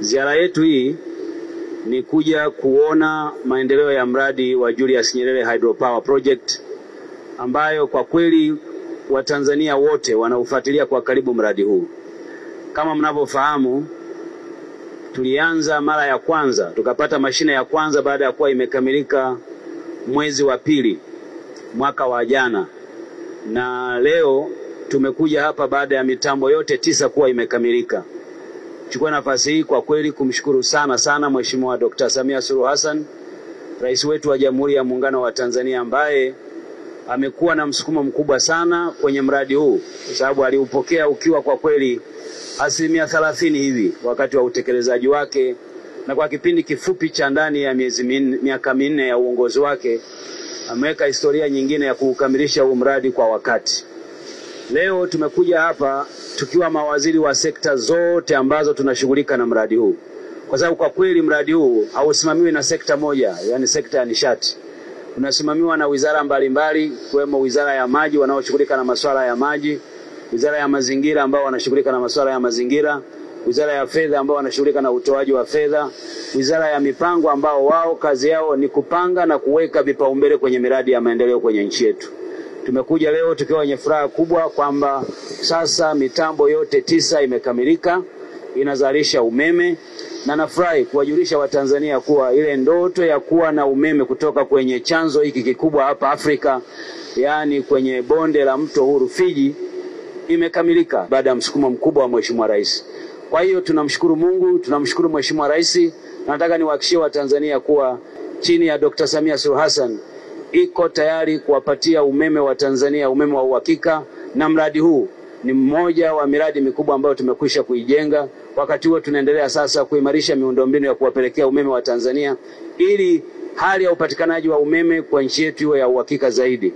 Ziara yetu hii ni kuja kuona maendeleo ya mradi wa Julius Nyerere Hydropower Project ambayo kwa kweli Watanzania wote wanaufuatilia kwa karibu mradi huu. Kama mnavyofahamu, tulianza mara ya kwanza, tukapata mashine ya kwanza baada ya kuwa imekamilika mwezi wa pili mwaka wa jana. Na leo tumekuja hapa baada ya mitambo yote 9 kuwa imekamilika. Chukua nafasi hii kwa kweli kumshukuru sana Mheshimiwa Dr. Samia Suluhu Hassan, Rais wetu wa Jamhuri ya Muungano wa Tanzania, ambaye amekuwa na msukumo mkubwa sana kwenye mradi huu, kwa sababu aliupokea ukiwa kwa kweli 30% hivi wakati wa utekelezaji wake, na kwa kipindi kifupi cha ndani ya miaka 4 ya uongozi wake ameweka historia nyingine ya kukamilisha huu mradi kwa wakati. Leo tumekuja hapa tukiwa mawaziri wa sekta zote ambazo tunashughulika na mradi huu, kwa sababu kwa kweli mradi huu hausimamiwi na sekta moja, yani sekta ya nishati. Unasimamiwa na wizara mbalimbali, kuwemo wizara ya maji wanaoshughulika na masuala ya maji, wizara ya mazingira ambao wanashughulika na masuala ya mazingira, wizara ya fedha ambao wanashughulika na utoaji wa fedha, wizara ya mipango ambao wao kazi yao ni kupanga na kuweka vipaumbele kwenye miradi ya maendeleo kwenye nchi yetu. Tumekuja leo tukiwa wenye furaha kubwa kwamba sasa mitambo yote 9 imekamilika, inazalisha umeme, na nafurahi kuwajulisha Watanzania kuwa ile ndoto ya kuwa na umeme kutoka kwenye chanzo hiki kikubwa hapa Afrika, yani kwenye bonde la mto huu Rufiji, imekamilika baada ya msukumo mkubwa wa Mheshimiwa Rais. Kwa hiyo tunamshukuru Mungu, tunamshukuru Mheshimiwa Rais, na nataka niwahakikishie Watanzania kuwa chini ya Dr. Samia Suluhu Hassan iko tayari kuwapatia umeme wa Tanzania, umeme wa uhakika, na mradi huu ni mmoja wa miradi mikubwa ambayo tumekwisha kuijenga. Wakati huo tunaendelea sasa kuimarisha miundombinu ya kuwapelekea umeme wa Tanzania ili hali ya upatikanaji wa umeme kwa nchi yetu iwe ya uhakika zaidi.